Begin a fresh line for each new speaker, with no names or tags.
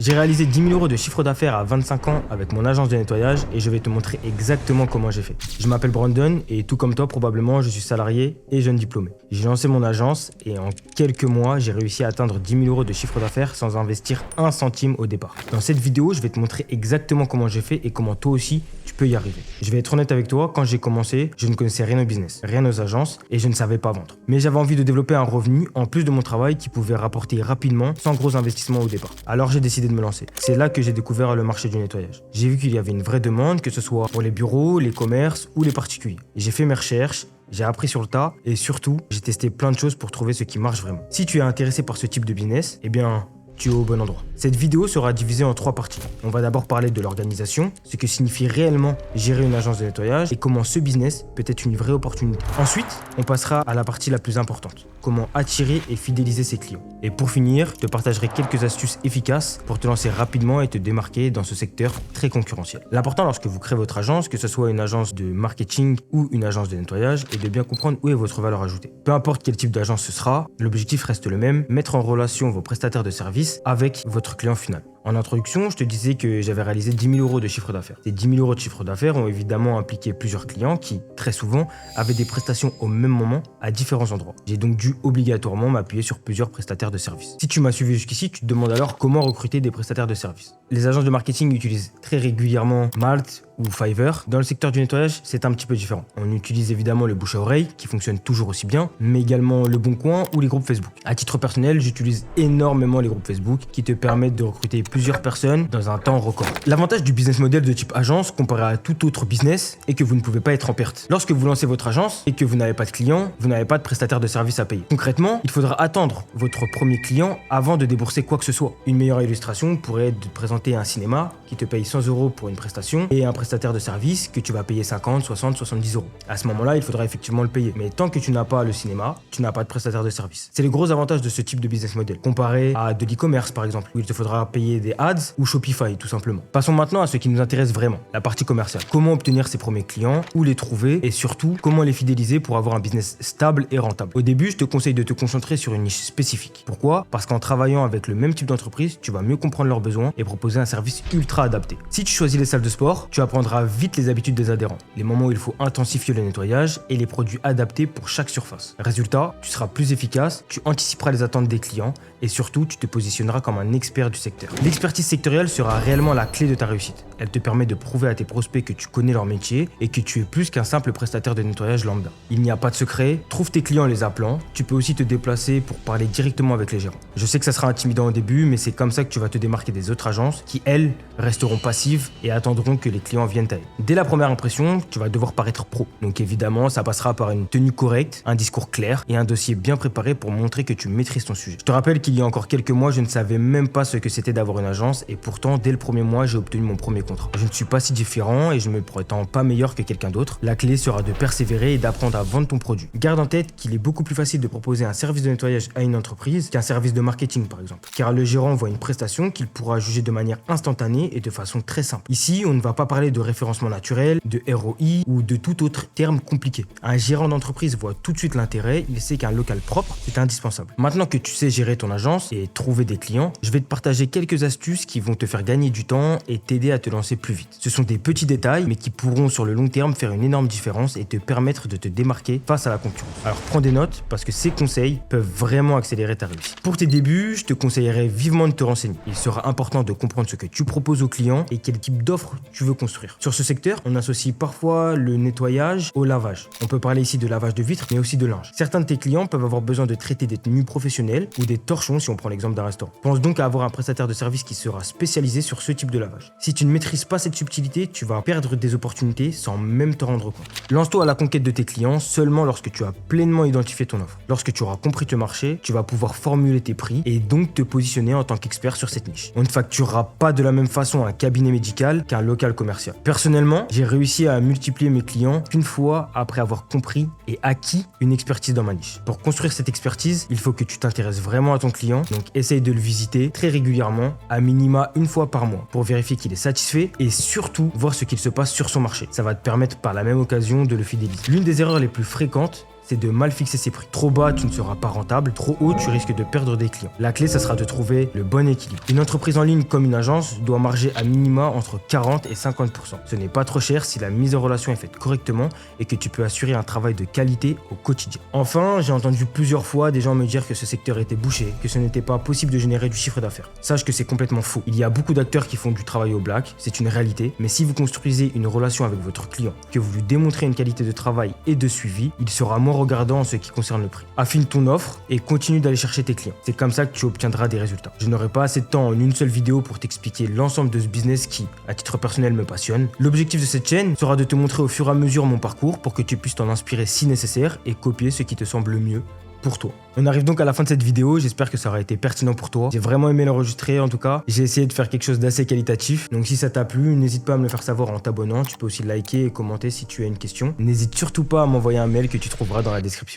J'ai réalisé 10 000 € de chiffre d'affaires à 25 ans avec mon agence de nettoyage et je vais te montrer exactement comment j'ai fait. Je m'appelle Brandon et tout comme toi probablement je suis salarié et jeune diplômé. J'ai lancé mon agence et en quelques mois j'ai réussi à atteindre 10 000 € de chiffre d'affaires sans investir un centime au départ. Dans cette vidéo je vais te montrer exactement comment j'ai fait et comment toi aussi tu peux y arriver. Je vais être honnête avec toi, quand j'ai commencé je ne connaissais rien au business, rien aux agences et je ne savais pas vendre. Mais j'avais envie de développer un revenu en plus de mon travail qui pouvait rapporter rapidement sans gros investissement au départ. Alors j'ai décidé de me lancer. C'est là que j'ai découvert le marché du nettoyage. J'ai vu qu'il y avait une vraie demande, que ce soit pour les bureaux, les commerces ou les particuliers. J'ai fait mes recherches, j'ai appris sur le tas et surtout, j'ai testé plein de choses pour trouver ce qui marche vraiment. Si tu es intéressé par ce type de business, eh bien, tu es au bon endroit. Cette vidéo sera divisée en 3 parties. On va d'abord parler de l'organisation, ce que signifie réellement gérer une agence de nettoyage et comment ce business peut être une vraie opportunité. Ensuite, on passera à la partie la plus importante, comment attirer et fidéliser ses clients. Et pour finir, je te partagerai quelques astuces efficaces pour te lancer rapidement et te démarquer dans ce secteur très concurrentiel. L'important lorsque vous créez votre agence, que ce soit une agence de marketing ou une agence de nettoyage, est de bien comprendre où est votre valeur ajoutée. Peu importe quel type d'agence ce sera, l'objectif reste le même, mettre en relation vos prestataires de services avec votre client final. En introduction, je te disais que j'avais réalisé 10 000 € de chiffre d'affaires. Ces 10 000 € de chiffre d'affaires ont évidemment impliqué plusieurs clients qui, très souvent, avaient des prestations au même moment à différents endroits. J'ai donc dû obligatoirement m'appuyer sur plusieurs prestataires de services. Si tu m'as suivi jusqu'ici, tu te demandes alors comment recruter des prestataires de services. Les agences de marketing utilisent très régulièrement Malt ou Fiverr. Dans le secteur du nettoyage, c'est un petit peu différent. On utilise évidemment le bouche à oreille, qui fonctionne toujours aussi bien, mais également le Bon Coin ou les groupes Facebook. À titre personnel, j'utilise énormément les groupes Facebook qui te permettent de recruter plusieurs personnes dans un temps record. L'avantage du business model de type agence comparé à tout autre business est que vous ne pouvez pas être en perte. Lorsque vous lancez votre agence et que vous n'avez pas de clients, vous n'avez pas de prestataire de service à payer. Concrètement, il faudra attendre votre premier client avant de débourser quoi que ce soit. Une meilleure illustration pourrait être de te présenter un cinéma qui te paye 100 € pour une prestation et un prestataire de service que tu vas payer 50, 60, 70 €. À ce moment-là, il faudra effectivement le payer. Mais tant que tu n'as pas le cinéma, tu n'as pas de prestataire de service. C'est le gros avantage de ce type de business model, comparé à de l'e-commerce par exemple, où il te faudra payer des ads ou Shopify tout simplement. Passons maintenant à ce qui nous intéresse vraiment, la partie commerciale. Comment obtenir ses premiers clients, où les trouver et surtout comment les fidéliser pour avoir un business stable et rentable. Au début, je te conseille de te concentrer sur une niche spécifique. Pourquoi ? Parce qu'en travaillant avec le même type d'entreprise, tu vas mieux comprendre leurs besoins et proposer un service ultra adapté. Si tu choisis les salles de sport, tu apprendras vite les habitudes des adhérents, les moments où il faut intensifier le nettoyage et les produits adaptés pour chaque surface. Résultat, tu seras plus efficace, tu anticiperas les attentes des clients et surtout, tu te positionneras comme un expert du secteur. L'expertise sectorielle sera réellement la clé de ta réussite. Elle te permet de prouver à tes prospects que tu connais leur métier et que tu es plus qu'un simple prestataire de nettoyage lambda. Il n'y a pas de secret, trouve tes clients en les appelant, tu peux aussi te déplacer pour parler directement avec les gérants. Je sais que ça sera intimidant au début, mais c'est comme ça que tu vas te démarquer des autres agences qui, elles, resteront passives et attendront que les clients viennent à elles. Dès la première impression, tu vas devoir paraître pro. Donc évidemment, ça passera par une tenue correcte, un discours clair et un dossier bien préparé pour montrer que tu maîtrises ton sujet. Je te rappelle qu'il y a encore quelques mois, je ne savais même pas ce que c'était d'avoir une agence et pourtant, dès le premier mois, j'ai obtenu mon premier contrat. Je ne suis pas si différent et je me prétends pas meilleur que quelqu'un d'autre. La clé sera de persévérer et d'apprendre à vendre ton produit. Garde en tête qu'il est beaucoup plus facile de proposer un service de nettoyage à une entreprise qu'un service de marketing par exemple. Car le gérant voit une prestation qu'il pourra juger de manière instantanée et de façon très simple. Ici, on ne va pas parler de référencement naturel, de ROI ou de tout autre terme compliqué. Un gérant d'entreprise voit tout de suite l'intérêt, il sait qu'un local propre est indispensable. Maintenant que tu sais gérer ton agence et trouver des clients, je vais te partager quelques astuces qui vont te faire gagner du temps et t'aider à te lancer plus vite. Ce sont des petits détails mais qui pourront sur le long terme faire une énorme différence et te permettre de te démarquer face à la concurrence. Alors prends des notes parce que ces conseils peuvent vraiment accélérer ta réussite. Pour tes débuts, je te conseillerais vivement de te renseigner. Il sera important de comprendre ce que tu proposes aux clients et quel type d'offre tu veux construire. Sur ce secteur, on associe parfois le nettoyage au lavage. On peut parler ici de lavage de vitres mais aussi de linge. Certains de tes clients peuvent avoir besoin de traiter des tenues professionnelles ou des torchons si on prend l'exemple d'un restaurant. Pense donc à avoir un prestataire de service qui sera spécialisé sur ce type de lavage. Si tu ne maîtrises pas cette subtilité, tu vas perdre des opportunités sans même te rendre compte. Lance-toi à la conquête de tes clients seulement lorsque tu as pleinement identifié ton offre. Lorsque tu auras compris ton marché, tu vas pouvoir formuler tes prix et donc te positionner en tant qu'expert sur cette niche. On ne facturera pas de la même façon un cabinet médical qu'un local commercial. Personnellement, j'ai réussi à multiplier mes clients qu'une fois après avoir compris et acquis une expertise dans ma niche. Pour construire cette expertise, il faut que tu t'intéresses vraiment à ton client, donc essaye de le visiter très régulièrement, à minima une fois par mois, pour vérifier qu'il est satisfait et surtout voir ce qu'il se passe sur son marché. Ça va te permettre par la même occasion de le fidéliser. L'une des erreurs les plus fréquentes, c'est de mal fixer ses prix. Trop bas, tu ne seras pas rentable. Trop haut, tu risques de perdre des clients. La clé, ça sera de trouver le bon équilibre. Une entreprise en ligne comme une agence doit marger à minima entre 40 et 50%. Ce n'est pas trop cher si la mise en relation est faite correctement et que tu peux assurer un travail de qualité au quotidien. Enfin, j'ai entendu plusieurs fois des gens me dire que ce secteur était bouché, que ce n'était pas possible de générer du chiffre d'affaires. Sache que c'est complètement faux. Il y a beaucoup d'acteurs qui font du travail au black, c'est une réalité, mais si vous construisez une relation avec votre client, que vous lui démontrez une qualité de travail et de suivi, il sera moins regardant en ce qui concerne le prix. Affine ton offre et continue d'aller chercher tes clients. C'est comme ça que tu obtiendras des résultats. Je n'aurai pas assez de temps en une seule vidéo pour t'expliquer l'ensemble de ce business qui, à titre personnel, me passionne. L'objectif de cette chaîne sera de te montrer au fur et à mesure mon parcours pour que tu puisses t'en inspirer si nécessaire et copier ce qui te semble le mieux pour toi. On arrive donc à la fin de cette vidéo, j'espère que ça aura été pertinent pour toi. J'ai vraiment aimé l'enregistrer en tout cas. J'ai essayé de faire quelque chose d'assez qualitatif. Donc si ça t'a plu, n'hésite pas à me le faire savoir en t'abonnant. Tu peux aussi liker et commenter si tu as une question. N'hésite surtout pas à m'envoyer un mail que tu trouveras dans la description.